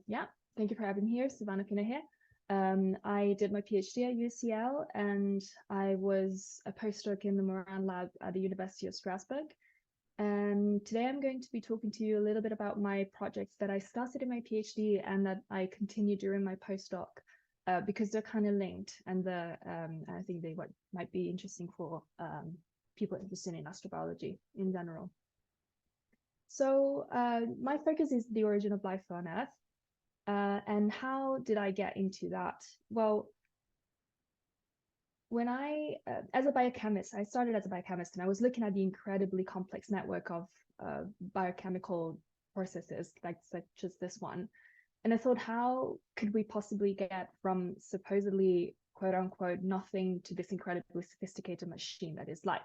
Yeah, thank you for having me here. Silvana, Pinna here. I did my PhD at UCL, and I was a postdoc in the Moran lab at the University of Strasbourg. And today I'm going to be talking to you a little bit about my projects that I started in my PhD and that I continue during my postdoc, because they're kind of linked, and I think they might be interesting for people interested in astrobiology in general. So my focus is the origin of life on Earth. And how did I get into that? Well, when as a biochemist, I started as a biochemist, and I was looking at the incredibly complex network of biochemical processes, such as this one. And I thought, how could we possibly get from supposedly, quote unquote, nothing to this incredibly sophisticated machine that is life?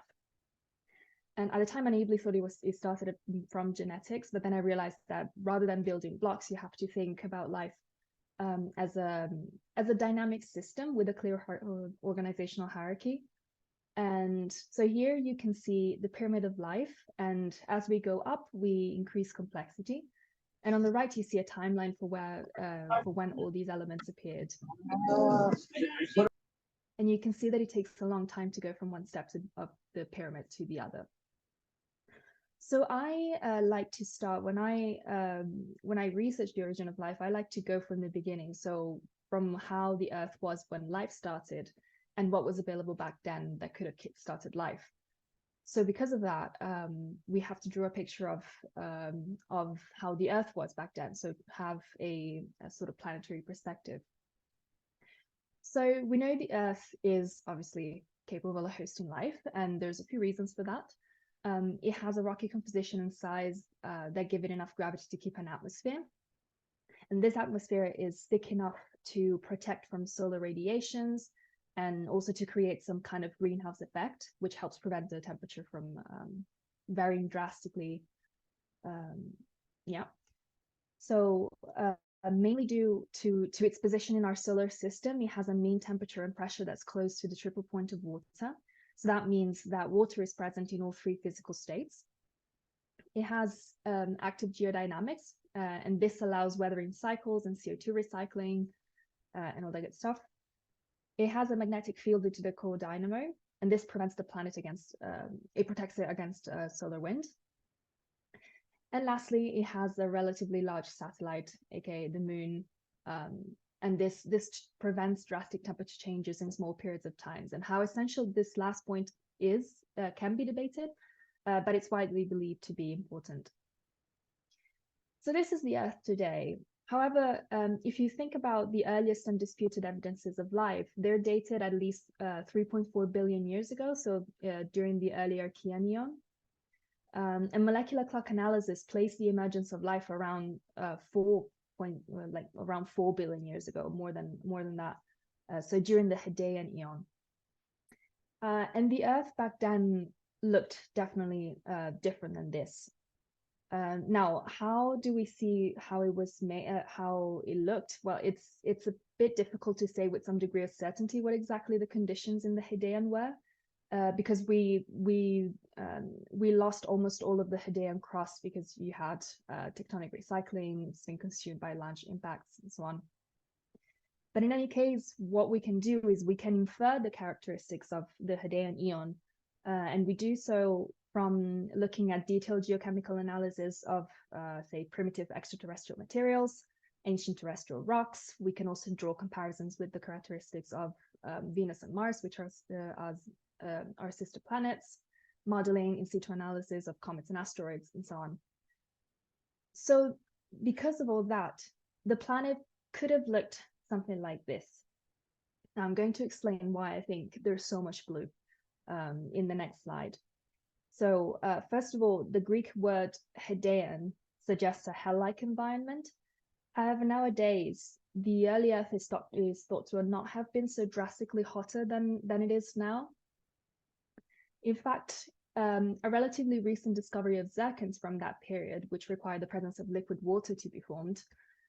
And at the time, I naively thought it started from genetics, but then I realized that rather than building blocks, you have to think about life as a dynamic system with a clear organizational hierarchy. And so here you can see the pyramid of life, and as we go up, we increase complexity. And on the right, you see a timeline for when all these elements appeared. And you can see that it takes a long time to go from one step of the pyramid to the other. So I like to start when I research the origin of life. I like to go from the beginning, so from how the Earth was when life started, and what was available back then that could have kick-started life. So because of that, we have to draw a picture of how the Earth was back then. So have a sort of planetary perspective. So we know the Earth is obviously capable of hosting life, and there's a few reasons for that. It has a rocky composition and size that give it enough gravity to keep an atmosphere. And this atmosphere is thick enough to protect from solar radiations and also to create some kind of greenhouse effect, which helps prevent the temperature from varying drastically. So mainly due to its position in our solar system, it has a mean temperature and pressure that's close to the triple point of water. So that means that water is present in all three physical states. It has active geodynamics, and this allows weathering cycles and CO2 recycling and all that good stuff. It has a magnetic field due to the core dynamo, and this prevents the planet it protects it against solar wind. And lastly, it has a relatively large satellite, aka the moon, and this prevents drastic temperature changes in small periods of times. And how essential this last point is can be debated, but it's widely believed to be important. So this is the Earth today. However, if you think about the earliest undisputed evidences of life, they're dated at least 3.4 billion years ago, so during the early Archean. And molecular clock analysis placed the emergence of life around 4 billion years ago, more than that. So during the Hadean Eon. And the Earth back then looked definitely different than this. Now, how do we see how it was made, how it looked? Well, it's a bit difficult to say with some degree of certainty what exactly the conditions in the Hadean were, because we lost almost all of the Hadean crust because you had tectonic recycling, it's been consumed by large impacts and so on. But in any case, what we can do is we can infer the characteristics of the Hadean Eon, and we do so from looking at detailed geochemical analysis of, say, primitive extraterrestrial materials, ancient terrestrial rocks. We can also draw comparisons with the characteristics of Venus and Mars, which are our sister planets, modeling in situ analysis of comets and asteroids, and so on. So because of all that, the planet could have looked something like this. Now I'm going to explain why I think there's so much blue in the next slide. So first of all, the Greek word Hadean suggests a hell-like environment. However, nowadays, the early Earth is thought to not have been so drastically hotter than it is now. In fact, a relatively recent discovery of zircons from that period, which required the presence of liquid water to be formed,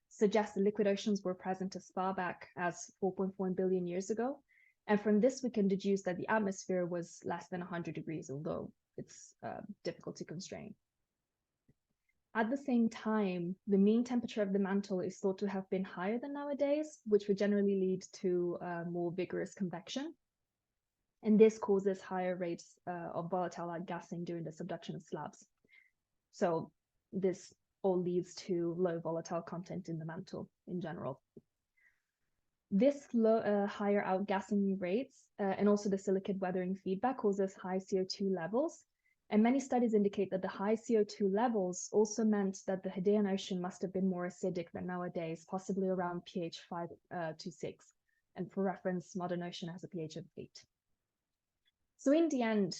suggests the liquid oceans were present as far back as 4.1 billion years ago. And from this, we can deduce that the atmosphere was less than 100 degrees, although it's difficult to constrain. At the same time, the mean temperature of the mantle is thought to have been higher than nowadays, which would generally lead to more vigorous convection. And this causes higher rates of volatile outgassing during the subduction of slabs. So this all leads to low volatile content in the mantle in general. This higher outgassing rates and also the silicate weathering feedback causes high CO2 levels. And many studies indicate that the high CO2 levels also meant that the Hadean Ocean must have been more acidic than nowadays, possibly around pH 5 to 6. And for reference, modern ocean has a pH of 8. So in the end,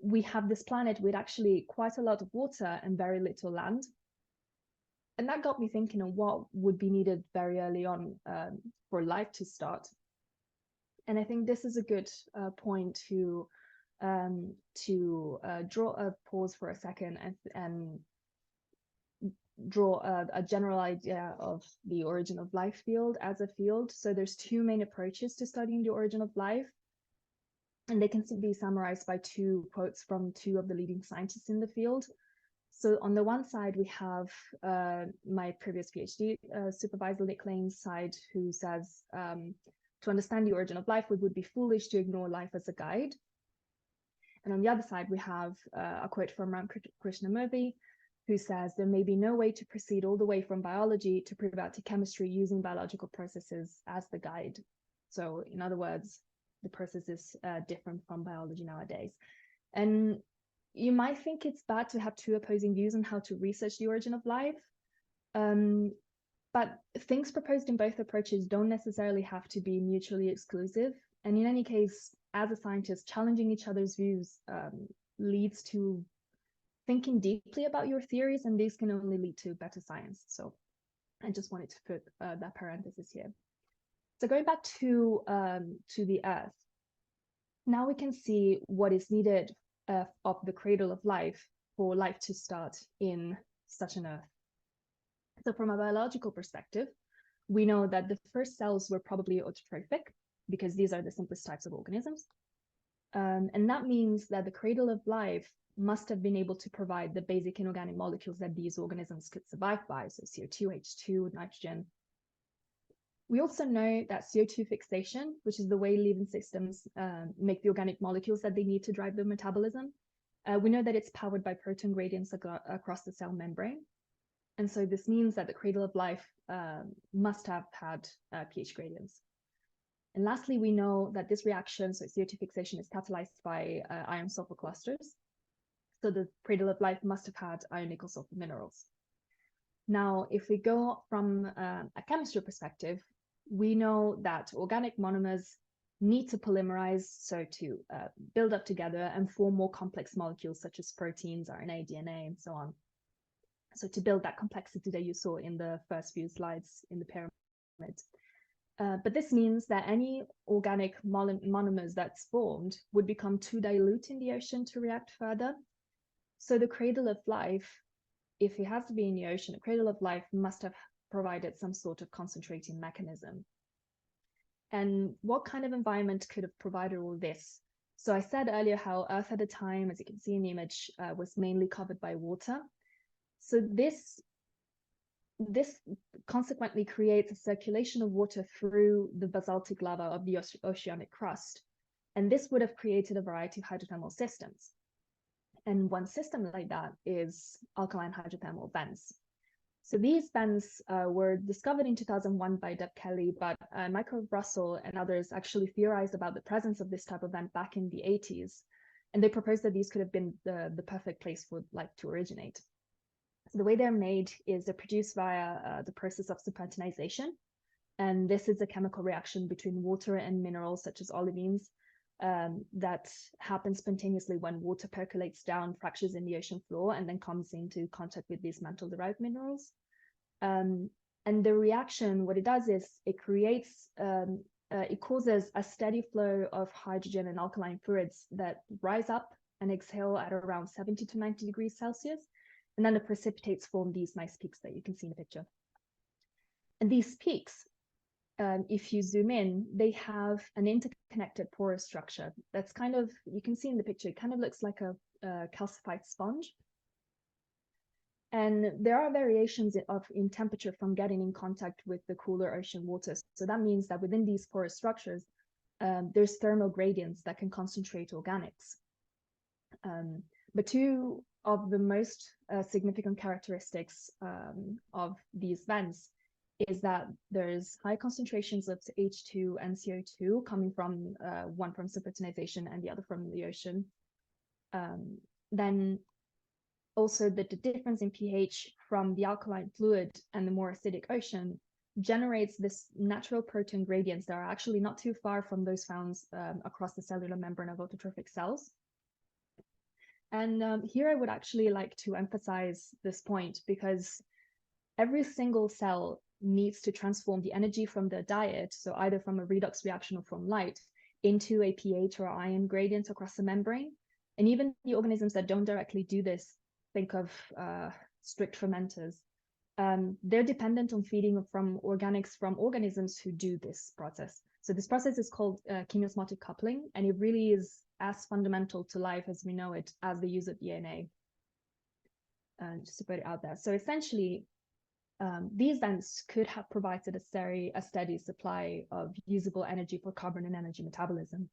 we have this planet with actually quite a lot of water and very little land. And that got me thinking of what would be needed very early on for life to start. And I think this is a good point to draw a pause for a second and draw a general idea of the origin of life field as a field. So there's two main approaches to studying the origin of life. And they can be summarized by two quotes from two of the leading scientists in the field. So on the one side, we have my previous PhD supervisor, Nick Lane's side, who says, to understand the origin of life, we would be foolish to ignore life as a guide. And on the other side, we have a quote from Ram Krishnamurthy, who says, there may be no way to proceed all the way from biology to prove out to chemistry using biological processes as the guide. So in other words, the process is different from biology nowadays. And you might think it's bad to have two opposing views on how to research the origin of life. But things proposed in both approaches don't necessarily have to be mutually exclusive. And in any case, as a scientist, challenging each other's views leads to thinking deeply about your theories, and these can only lead to better science. So I just wanted to put that parenthesis here. So going back to the Earth, now we can see what is needed of the cradle of life for life to start in such an Earth. So from a biological perspective, we know that the first cells were probably autotrophic because these are the simplest types of organisms. And that means that the cradle of life must have been able to provide the basic inorganic molecules that these organisms could survive by, so CO2, H2, nitrogen. We also know that CO2 fixation, which is the way living systems make the organic molecules that they need to drive their metabolism, we know that it's powered by proton gradients across the cell membrane. And so this means that the cradle of life must have had pH gradients. And lastly, we know that this reaction, so CO2 fixation, is catalyzed by iron sulfur clusters. So the cradle of life must have had iron nickel sulfur minerals. Now, if we go from a chemistry perspective, we know that organic monomers need to polymerize, so to build up together and form more complex molecules such as proteins, RNA, DNA, and so on. So to build that complexity that you saw in the first few slides in the pyramid. But this means that any organic monomers that's formed would become too dilute in the ocean to react further. So the cradle of life, if it has to be in the ocean, the cradle of life must have provided some sort of concentrating mechanism. And what kind of environment could have provided all this? So I said earlier how Earth at the time, as you can see in the image, was mainly covered by water. So this consequently creates a circulation of water through the basaltic lava of the oceanic crust. And this would have created a variety of hydrothermal systems. And one system like that is alkaline hydrothermal vents. So these vents were discovered in 2001 by Deb Kelly, but Michael Russell and others actually theorized about the presence of this type of vent back in the 80s. And they proposed that these could have been the perfect place for life to originate. So the way they're made is they're produced via the process of serpentinization. And this is a chemical reaction between water and minerals such as olivines that happens spontaneously when water percolates down fractures in the ocean floor and then comes into contact with these mantle-derived minerals. And the reaction, what it does is it creates, it causes a steady flow of hydrogen and alkaline fluids that rise up and exhale at around 70 to 90 degrees Celsius. And then the precipitates form these nice peaks that you can see in the picture. And these peaks, if you zoom in, they have an interconnected porous structure. That's kind of, you can see in the picture, it kind of looks like a calcified sponge. And there are variations in temperature from getting in contact with the cooler ocean water. So that means that within these porous structures, there's thermal gradients that can concentrate organics. But two of the most significant characteristics of these vents is that there's high concentrations of H2 and CO2 coming from one from supertonization and the other from the ocean. Then also the difference in pH from the alkaline fluid and the more acidic ocean generates this natural protein gradients that are actually not too far from those found across the cellular membrane of autotrophic cells. And here I would actually like to emphasize this point, because every single cell needs to transform the energy from the diet, so either from a redox reaction or from light, into a pH or ion gradient across the membrane. And even the organisms that don't directly do this, think of strict fermenters, they're dependent on feeding from organics from organisms who do this process. So this process is called chemiosmotic coupling, and it really is as fundamental to life as we know it as the use of DNA. Just to put it out there. So essentially, these vents could have provided a steady supply of usable energy for carbon and energy metabolism.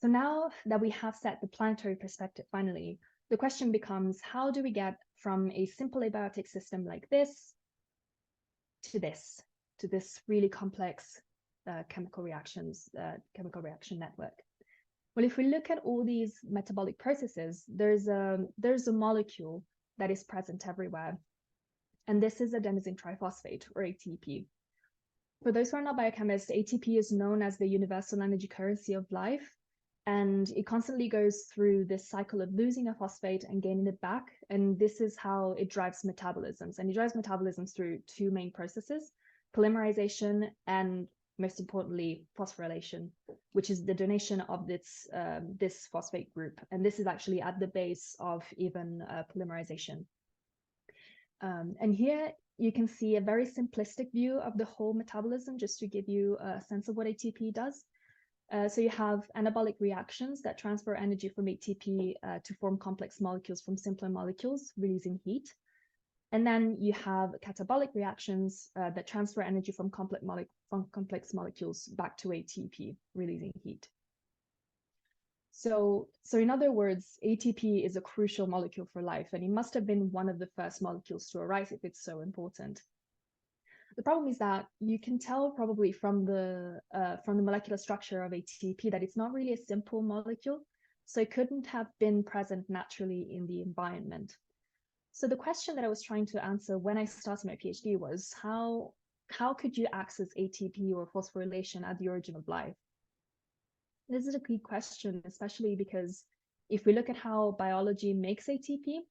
So now that we have set the planetary perspective finally, the question becomes, how do we get from a simple abiotic system like this to this really complex chemical reaction network? Well, if we look at all these metabolic processes, there's a molecule that is present everywhere. And this is adenosine triphosphate, or ATP. For those who are not biochemists, ATP is known as the universal energy currency of life. And it constantly goes through this cycle of losing a phosphate and gaining it back. And this is how it drives metabolisms. And it drives metabolisms through two main processes: polymerization and, most importantly, phosphorylation, which is the donation of this phosphate group. And this is actually at the base of even polymerization. And here you can see a very simplistic view of the whole metabolism, just to give you a sense of what ATP does. So you have anabolic reactions that transfer energy from ATP to form complex molecules from simpler molecules, releasing heat. And then you have catabolic reactions that transfer energy from complex molecules back to ATP, releasing heat. So in other words, ATP is a crucial molecule for life, and it must have been one of the first molecules to arise if it's so important. The problem is that you can tell probably from the molecular structure of ATP that it's not really a simple molecule, so it couldn't have been present naturally in the environment. So the question that I was trying to answer when I started my PhD was, how could you access ATP or phosphorylation at the origin of life? This is a key question, especially because if we look at how biology makes ATP,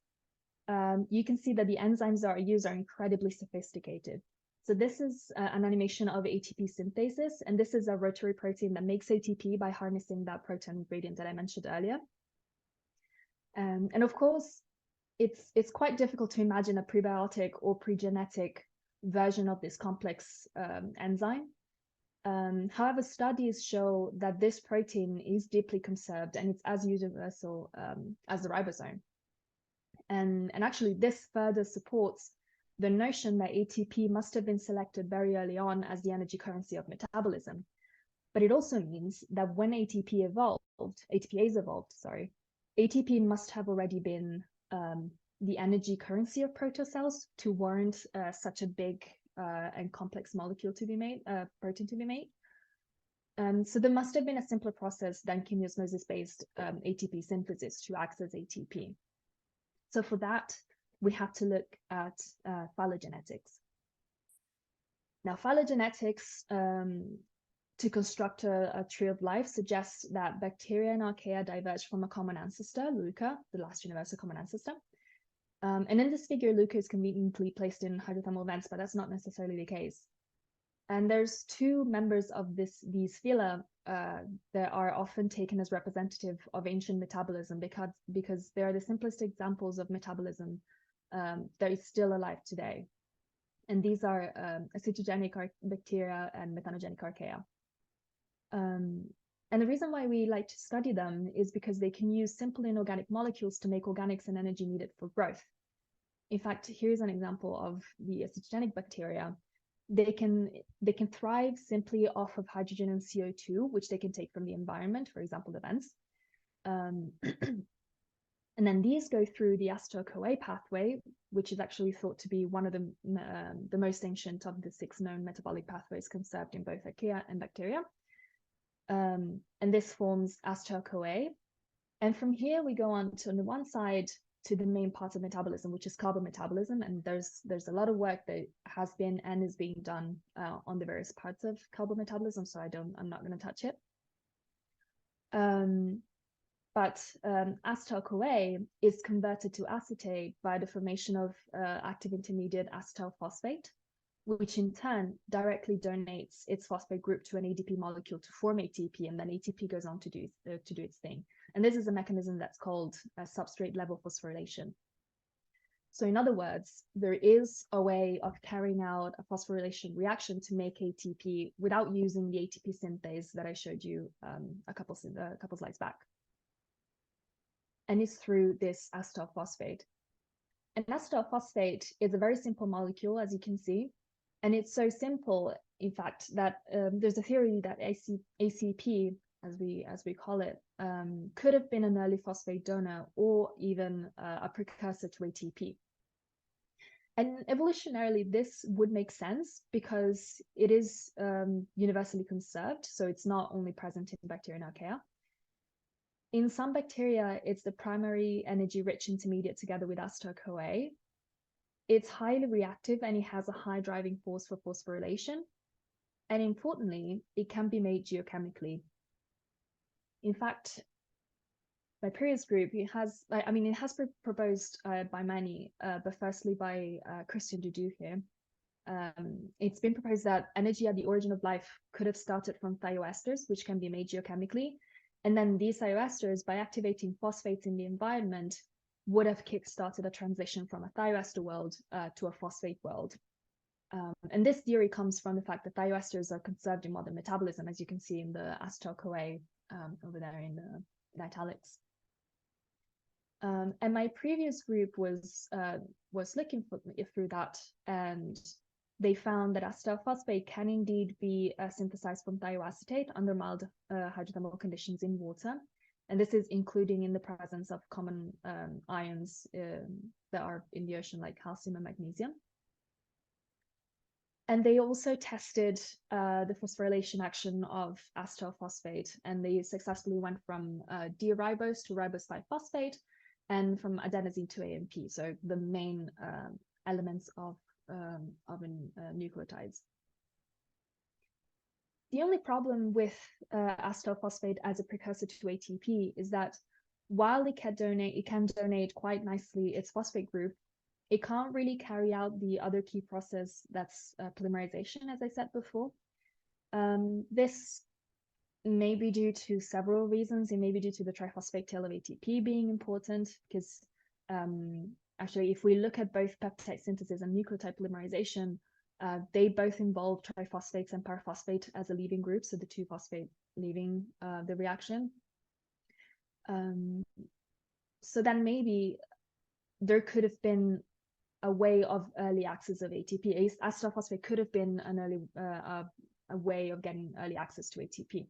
you can see that the enzymes that are used are incredibly sophisticated. So this is an animation of ATP synthesis, and this is a rotary protein that makes ATP by harnessing that protein gradient that I mentioned earlier. And of course, it's quite difficult to imagine a prebiotic or pregenetic version of this complex enzyme. However, studies show that this protein is deeply conserved, and it's as universal as the ribosome. And actually, this further supports the notion that ATP must have been selected very early on as the energy currency of metabolism. But it also means that when ATPase evolved, ATP must have already been the energy currency of protocells to warrant such a big and complex molecule to be made, protein to be made. So there must have been a simpler process than chemiosmosis-based ATP synthesis to access ATP. So for that, we have to look at phylogenetics. Now, phylogenetics to construct a tree of life suggests that bacteria and archaea diverged from a common ancestor, LUCA, the last universal common ancestor. And in this figure, LUCA is conveniently placed in hydrothermal vents, but that's not necessarily the case. And there's two members of these phyla that are often taken as representative of ancient metabolism because they are the simplest examples of metabolism that is still alive today. And these are acetogenic bacteria and methanogenic archaea. And the reason why we like to study them is because they can use simple inorganic molecules to make organics and energy needed for growth. In fact, here's an example of the acetogenic bacteria. They can thrive simply off of hydrogen and CO2, which they can take from the environment, for example, the vents. And then these go through the acetyl-CoA pathway, which is actually thought to be one of the most ancient of the 6 known metabolic pathways conserved in both archaea and bacteria. And this forms acetyl-CoA. And from here, we go on to, on the one side, to the main part of metabolism, which is carbon metabolism. And there's a lot of work that has been and is being done on the various parts of carbon metabolism, so I'm not going to touch it. But acetyl-CoA is converted to acetate by the formation of active intermediate acetyl phosphate, which in turn directly donates its phosphate group to an ADP molecule to form ATP, and then ATP goes on to do its thing. And this is a mechanism that's called substrate level phosphorylation. So in other words, there is a way of carrying out a phosphorylation reaction to make ATP without using the ATP synthase that I showed you a couple slides back. And it's through this acetyl phosphate. And acetyl phosphate is a very simple molecule, as you can see. And it's so simple, in fact, that there's a theory that ACP, as we call it, could have been an early phosphate donor or even a precursor to ATP. And evolutionarily, this would make sense because it is universally conserved, so it's not only present in bacteria and archaea. In some bacteria, it's the primary energy-rich intermediate together with acetyl-CoA. It's highly reactive and it has a high driving force for phosphorylation. And importantly, it can be made geochemically. In fact, my previous group, it has proposed by many, but firstly by Christian Dudu here. It's been proposed that energy at the origin of life could have started from thioesters, which can be made geochemically. And then these thioesters, by activating phosphates in the environment, would have kick-started a transition from a thioester world to a phosphate world. And this theory comes from the fact that thioesters are conserved in modern metabolism, as you can see in the acetyl-CoA over there in the italics. And my previous group was looking through that, and they found that acetyl phosphate can indeed be synthesized from thioacetate under mild hydrothermal conditions in water. And this is including in the presence of common ions that are in the ocean, like calcium and magnesium. And they also tested the phosphorylation action of acetyl phosphate, and they successfully went from D-ribose to ribose 5-phosphate, and from adenosine to AMP, so the main elements of nucleotides. The only problem with acetyl phosphate as a precursor to ATP is that while it can donate quite nicely its phosphate group, it can't really carry out the other key process that's polymerization, as I said before. This may be due to several reasons. It may be due to the triphosphate tail of ATP being important, because actually, if we look at both peptide synthesis and nucleotide polymerization, they both involve triphosphates and paraphosphate as a leaving group, so the 2-phosphate leaving the reaction. So then maybe there could have been a way of early access of ATP. Acetyl phosphate could have been an early a way of getting early access to ATP.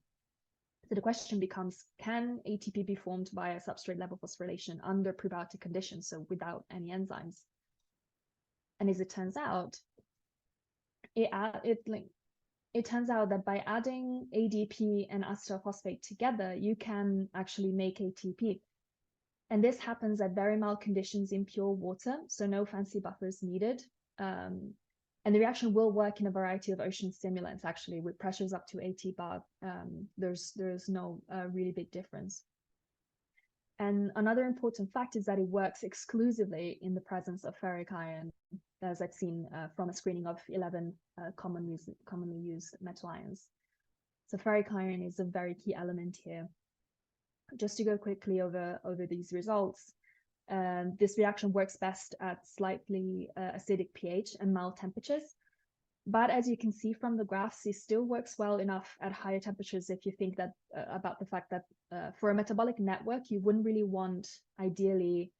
So the question becomes, can ATP be formed via substrate level phosphorylation under prebiotic conditions, so without any enzymes? And as it turns out, it turns out that by adding ADP and acetyl phosphate together, you can actually make ATP. And this happens at very mild conditions in pure water, so no fancy buffers needed. And the reaction will work in a variety of ocean stimulants, actually, with pressures up to 80 bar. There's no really big difference. And another important fact is that it works exclusively in the presence of ferric iron, as I've seen from a screening of 11 commonly used metal ions. So ferric iron is a very key element here. Just to go quickly over these results, this reaction works best at slightly acidic pH and mild temperatures. But as you can see from the graphs, it still works well enough at higher temperatures if you think that about the fact that for a metabolic network, you wouldn't really want, ideally,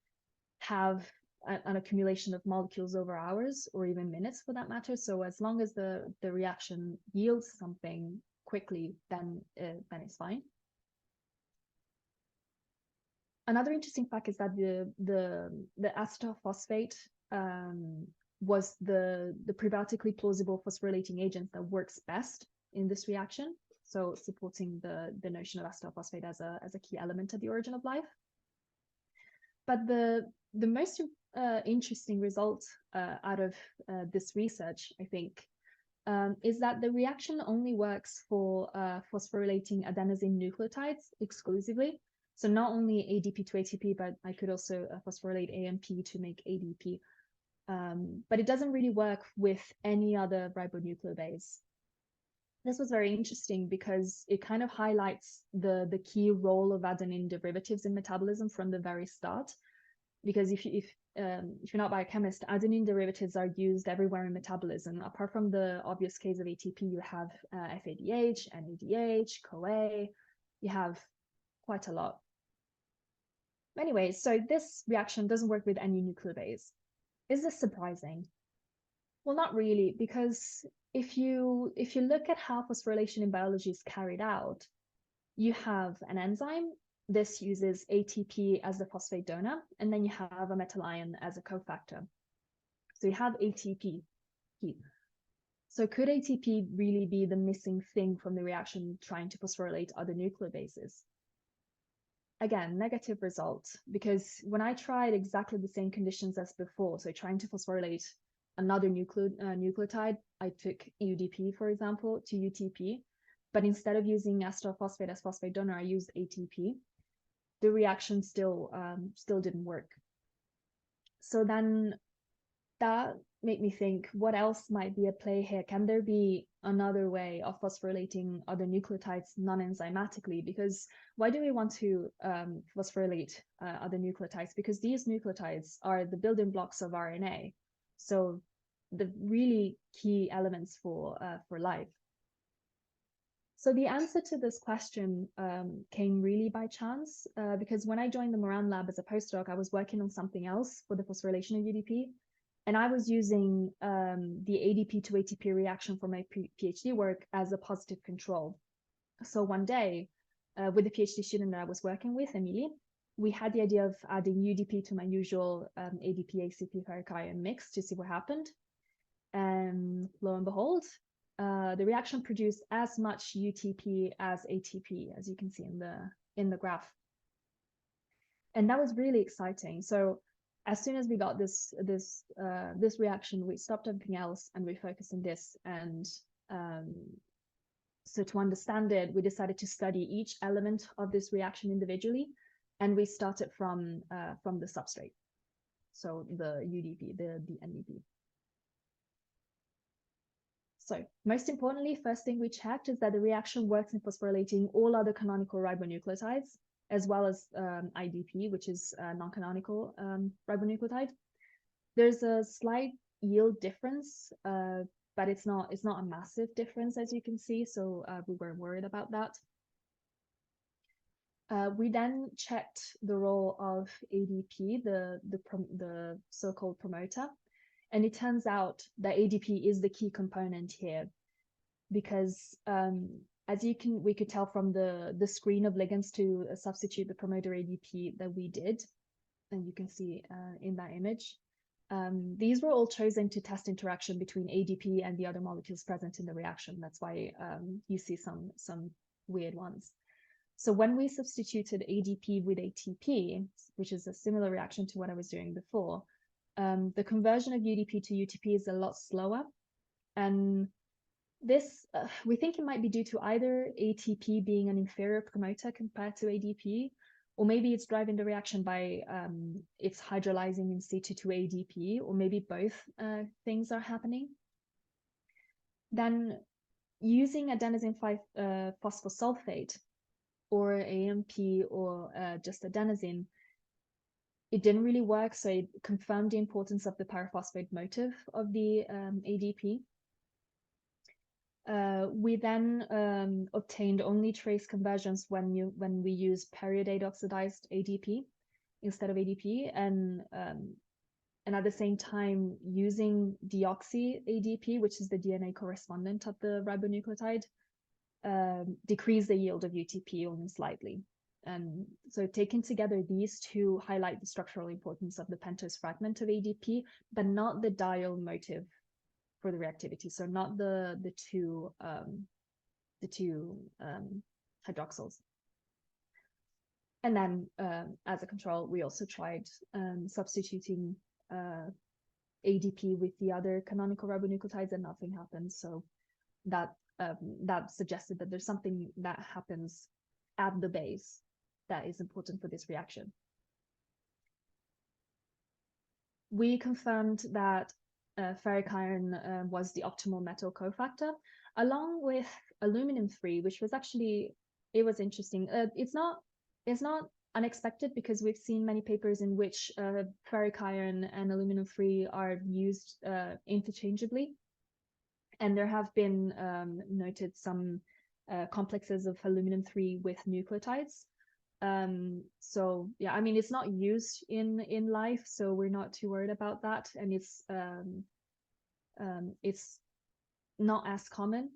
have an accumulation of molecules over hours or even minutes for that matter. So as long as the reaction yields something quickly, then it's fine. Another interesting fact is that the acetyl phosphate was the prebiotically plausible phosphorylating agent that works best in this reaction. So supporting the notion of acetyl phosphate as a key element at the origin of life. But the most interesting result out of this research, I think, is that the reaction only works for phosphorylating adenosine nucleotides exclusively. So not only ADP to ATP, but I could also phosphorylate AMP to make ADP. But it doesn't really work with any other ribonucleobase. This was very interesting because it kind of highlights the key role of adenine derivatives in metabolism from the very start. Because if you're not a biochemist, adenine derivatives are used everywhere in metabolism. Apart from the obvious case of ATP, you have FADH, NADH, CoA. You have quite a lot. Anyway, so this reaction doesn't work with any nucleobase. Is this surprising? Well, not really, because if you look at how phosphorylation in biology is carried out, you have an enzyme. This uses ATP as the phosphate donor, and then you have a metal ion as a cofactor. So you have ATP. So could ATP really be the missing thing from the reaction trying to phosphorylate other nucleobases? Again, negative result, because when I tried exactly the same conditions as before, so trying to phosphorylate another nucleotide, I took UDP, for example, to UTP, but instead of using acetyl phosphate as phosphate donor, I used ATP. The reaction still didn't work. So then that made me think, what else might be at play here? Can there be another way of phosphorylating other nucleotides non-enzymatically? Because why do we want to phosphorylate other nucleotides? Because these nucleotides are the building blocks of RNA. So the really key elements for life. So the answer to this question came really by chance, because when I joined the Moran lab as a postdoc, I was working on something else for the phosphorylation of UDP. And I was using the ADP to ATP reaction for my PhD work as a positive control. So one day, with the PhD student that I was working with, Emily, we had the idea of adding UDP to my usual ADP-ACP ferric ion mix to see what happened. And lo and behold, the reaction produced as much UTP as ATP, as you can see in the graph. And that was really exciting. So as soon as we got this reaction, we stopped everything else and we focused on this. And so to understand it, we decided to study each element of this reaction individually, and we started from the substrate, so the UDP, the NEP. So most importantly, first thing we checked is that the reaction works in phosphorylating all other canonical ribonucleotides, as well as IDP, which is a non-canonical ribonucleotide. There's a slight yield difference, but it's not a massive difference, as you can see. So we weren't worried about that. We then checked the role of ADP, the so-called promoter. And it turns out that ADP is the key component here, because as we could tell from the screen of ligands to substitute the promoter ADP that we did, and you can see in that image, these were all chosen to test interaction between ADP and the other molecules present in the reaction. That's why you see some weird ones. So when we substituted ADP with ATP, which is a similar reaction to what I was doing before, the conversion of UDP to UTP is a lot slower. And this, we think it might be due to either ATP being an inferior promoter compared to ADP, or maybe it's driving the reaction by it's hydrolyzing in situ to ADP, or maybe both things are happening. Then using adenosine phosphosulfate or AMP or just adenosine, it didn't really work, so it confirmed the importance of the pyrophosphate motif of the ADP. We then obtained only trace conversions when we use periodate oxidized ADP instead of ADP, and and at the same time using deoxy ADP, which is the DNA correspondent of the ribonucleotide, decrease the yield of UTP only slightly. And so taken together, these two highlight the structural importance of the pentose fragment of ADP, but not the diol motive for the reactivity. So not the two hydroxyls. And then as a control, we also tried substituting ADP with the other canonical ribonucleotides, and nothing happened. So that suggested that there's something that happens at the base that is important for this reaction. We confirmed that ferric iron was the optimal metal cofactor, along with aluminum-3, which was actually, it was interesting. It's not unexpected, because we've seen many papers in which ferric iron and aluminum-3 are used interchangeably. And there have been noted some complexes of aluminum-3 with nucleotides. So yeah, I mean, it's not used in life, so we're not too worried about that. And it's not as common.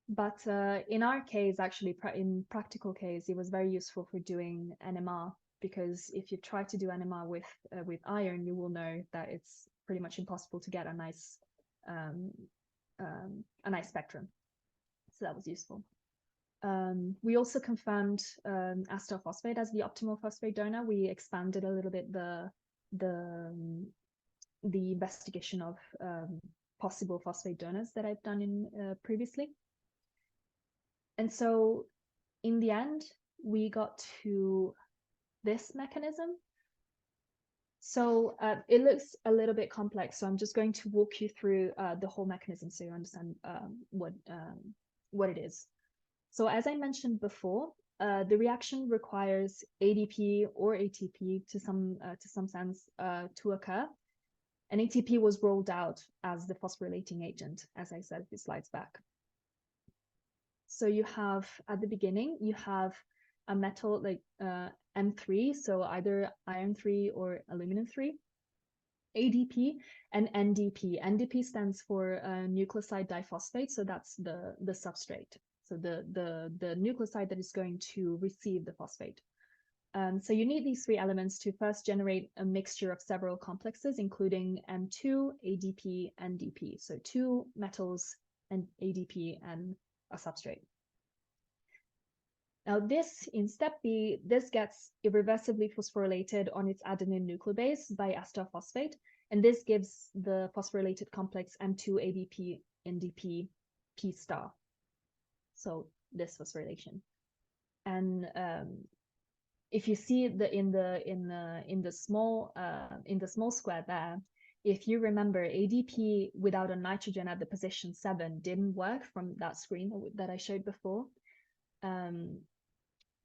But in our case, actually, in practical case, it was very useful for doing NMR, because if you try to do NMR with iron, you will know that it's pretty much impossible to get a nice spectrum. So that was useful. We also confirmed asterphosphate as the optimal phosphate donor. We expanded a little bit the investigation of possible phosphate donors that I've done in previously. And so in the end, we got to this mechanism. So it looks a little bit complex, so I'm just going to walk you through the whole mechanism so you understand what it is. So as I mentioned before, the reaction requires ADP or ATP to some sense to occur. And ATP was rolled out as the phosphorylating agent, as I said a few slides back. So you have, at the beginning, you have a metal like M3, so either iron 3 or aluminum 3, ADP, and NDP. NDP stands for nucleoside diphosphate, so that's the substrate. So the nucleoside that is going to receive the phosphate. So you need these three elements to first generate a mixture of several complexes, including M2, ADP, NDP. So two metals and ADP and a substrate. Now this, in step B, this gets irreversibly phosphorylated on its adenine nucleobase by asterphosphate, and this gives the phosphorylated complex M2, ADP, NDP, P star. So this phosphorylation. And if you see in the small square there, if you remember, ADP without a nitrogen at the position 7 didn't work from that screen that I showed before. And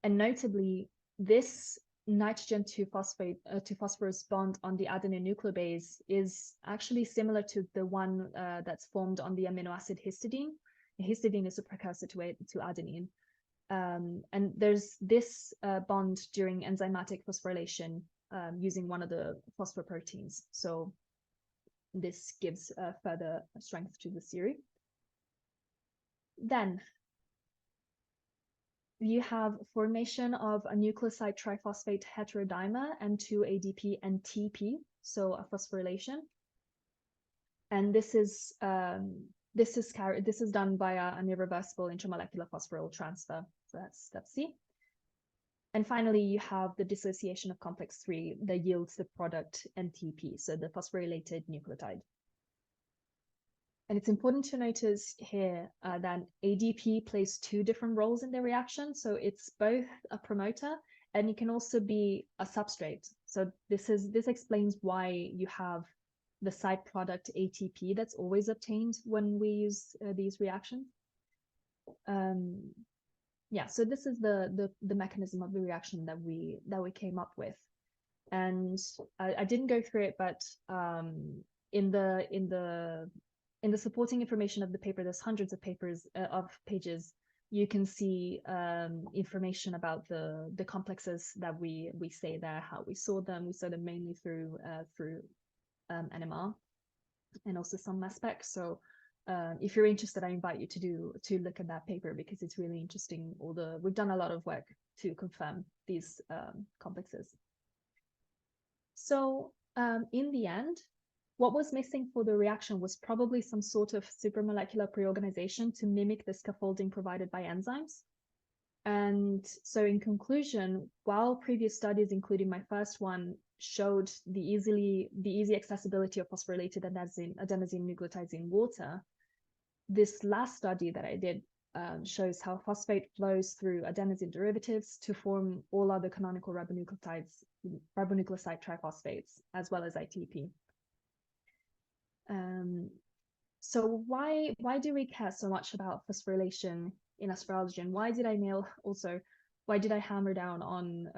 notably, this nitrogen to phosphorus bond on the adenine nucleobase is actually similar to the one that's formed on the amino acid histidine. Histidine is a precursor to adenine. And there's this bond during enzymatic phosphorylation using one of the phosphoproteins. So this gives further strength to the series. Then you have formation of a nucleoside triphosphate heterodimer, M2-ADP and TP, so a phosphorylation. And this is done by an irreversible intramolecular phosphoryl transfer. So that's step C. And finally, you have the dissociation of complex 3 that yields the product NTP, so the phosphorylated nucleotide. And it's important to notice here that ADP plays two different roles in the reaction. So it's both a promoter and it can also be a substrate. So this explains why you have the side product ATP that's always obtained when we use these reactions. Yeah, so this is the mechanism of the reaction that we came up with, and I didn't go through it, but in the supporting information of the paper, there's hundreds of pages. You can see information about the complexes that we say there, how we saw them. We saw them mainly through NMR and also some mass spec. So if you're interested, I invite you to look at that paper because it's really interesting. We've done a lot of work to confirm these complexes. So in the end, what was missing for the reaction was probably some sort of supramolecular pre-organization to mimic the scaffolding provided by enzymes. And so in conclusion, while previous studies, including my first one, showed the easy accessibility of phosphorylated adenosine nucleotides in water, this last study that I did shows how phosphate flows through adenosine derivatives to form all other canonical ribonucleoside triphosphates, as well as ITP. So why do we care so much about phosphorylation in asparology, and why did I hammer down on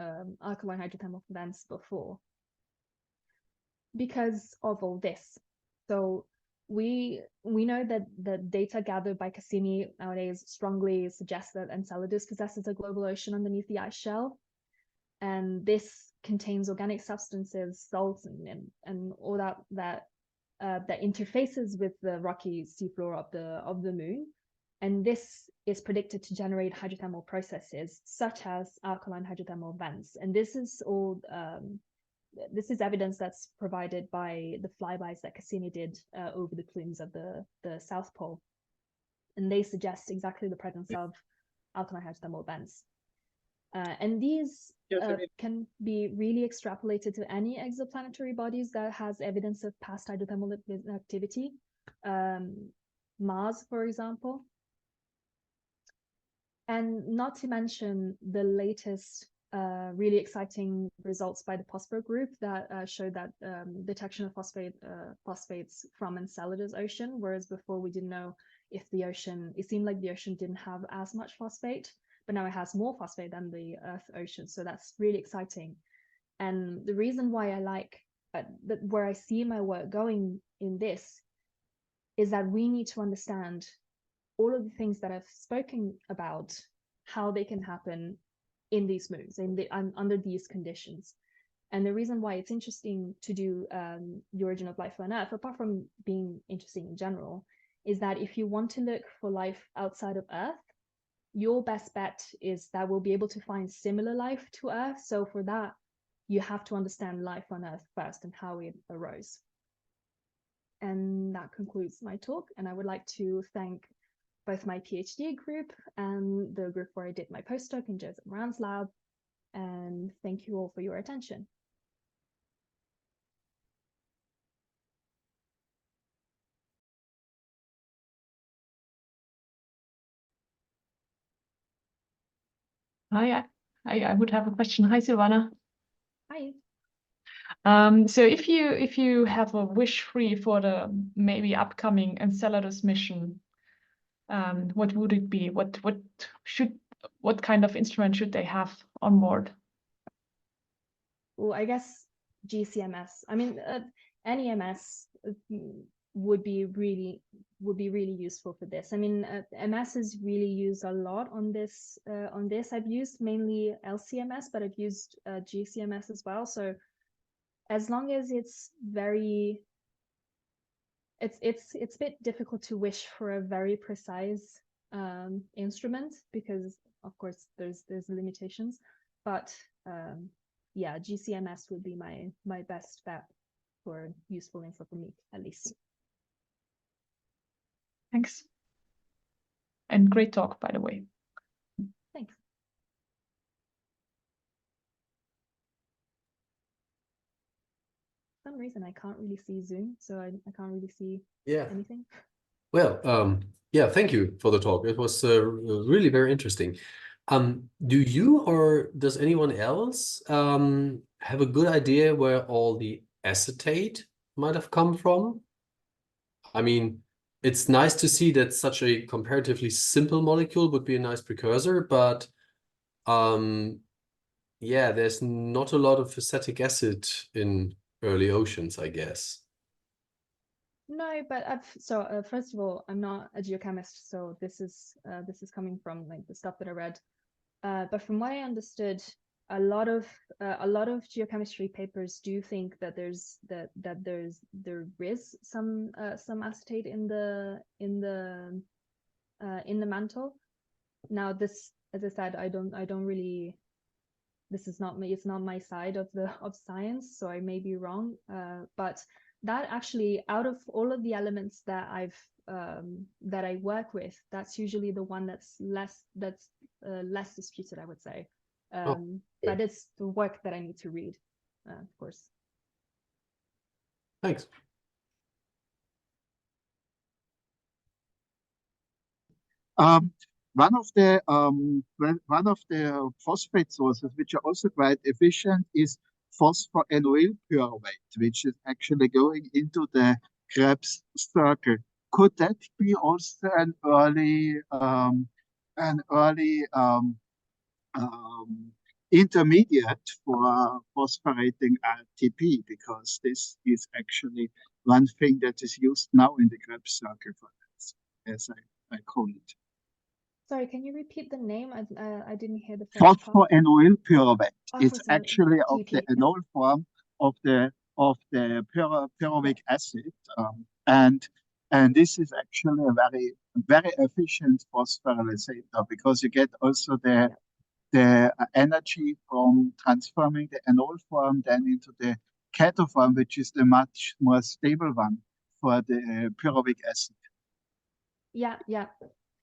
alkaline hydrothermal events before? Because of all this. So we know that the data gathered by Cassini nowadays strongly suggests that Enceladus possesses a global ocean underneath the ice shell, and this contains organic substances, salts, and all that interfaces with the rocky seafloor of the moon. And this is predicted to generate hydrothermal processes such as alkaline hydrothermal vents. And this is all this is evidence that's provided by the flybys that Cassini did over the plumes of the South Pole. And they suggest exactly the presence of alkaline hydrothermal vents. And these can be really extrapolated to any exoplanetary bodies that has evidence of past hydrothermal activity. Mars, for example. And not to mention the latest really exciting results by the Postdoc group that showed that detection of phosphates from Enceladus ocean, whereas before we didn't know if the ocean, it seemed like the ocean didn't have as much phosphate, but now it has more phosphate than the Earth ocean. So that's really exciting. And the reason why I like where I see my work going in this is that we need to understand all of the things that I've spoken about, how they can happen in these moons, under these conditions. And the reason why it's interesting to do the origin of life on Earth, apart from being interesting in general, is that if you want to look for life outside of Earth, your best bet is that we'll be able to find similar life to Earth. So for that, you have to understand life on Earth first and how it arose. And that concludes my talk. And I would like to thank both my PhD group and the group where I did my postdoc in Joseph Moran's lab. And thank you all for your attention. Hi, I would have a question. Hi, Silvana. Hi. So if you have a wish free for the maybe upcoming Enceladus mission, what would it be? What kind of instrument should they have on board? Well, I guess GCMS. I mean, NEMS would be really useful for this. I mean, MS is really used a lot on this. I've used mainly LCMS, but I've used GCMS as well. So as long as it's very, it's a bit difficult to wish for a very precise instrument because of course there's limitations, but yeah, GCMS would be my best bet for useful info for me, at least. Thanks. And great talk, by the way. Thanks. For some reason I can't really see Zoom, so I can't really see anything. Well, yeah, thank you for the talk. It was really very interesting. Do you or does anyone else have a good idea where all the acetate might have come from? I mean, it's nice to see that such a comparatively simple molecule would be a nice precursor, but yeah, there's not a lot of acetic acid in early oceans, I guess. No, but first of all, I'm not a geochemist, so this is coming from like the stuff that I read. But from what I understood, a lot of geochemistry papers do think that there is some acetate in the mantle. Now this, as I said, I don't really, this is not me, it's not my side of science, so I may be wrong, but that actually, out of all of the elements that that I work with, that's usually the one that's less disputed, I would say. But it's the work that I need to read, of course. Thanks. One of the phosphate sources which are also quite efficient is phosphoranoyl pyruvate, which is actually going into the Krebs circle. Could that be also an early intermediate for phosphorating ATP, because this is actually one thing that is used now in the Krebs circle for that, as I call it. Sorry, can you repeat the name? I didn't hear the first part. Phosphoranoyl pyruvate. Oh, it's actually of PP, the anol form of the pyruvic acid, and this is actually a very efficient phosphorylator, because you get also the energy from transforming the anol form then into the ketone form, which is the much more stable one for the pyruvic acid.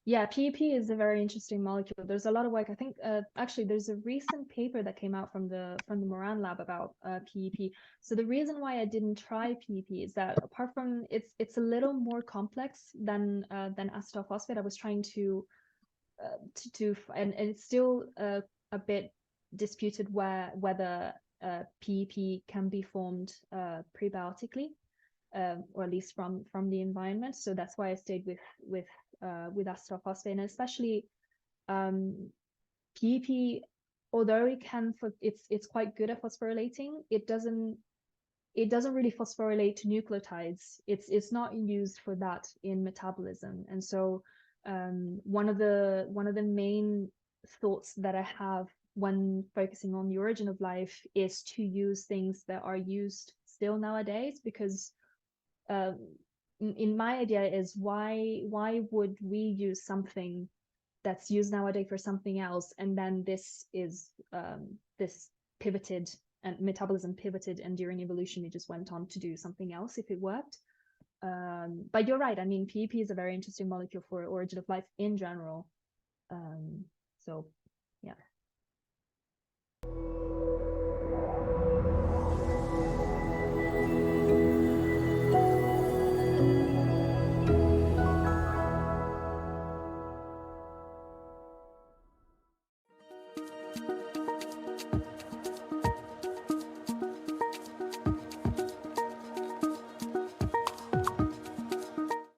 Yeah, PEP is a very interesting molecule. There's a lot of work. I think actually there's a recent paper that came out from the Moran lab about PEP. So the reason why I didn't try PEP is that, apart from it's a little more complex than acetyl phosphate, I was trying to and it's still a bit disputed whether PEP can be formed prebiotically, or at least from the environment. So that's why I stayed with acetyl phosphate, and especially PEP. Although it's quite good at phosphorylating, it doesn't really phosphorylate to nucleotides. It's not used for that in metabolism, and so one of the main thoughts that I have when focusing on the origin of life is to use things that are used still nowadays, because in my idea is why would we use something that's used nowadays for something else, and then this pivoted, and metabolism pivoted, and during evolution it just went on to do something else if it worked. But you're right, I mean, PEP is a very interesting molecule for origin of life in general. So yeah.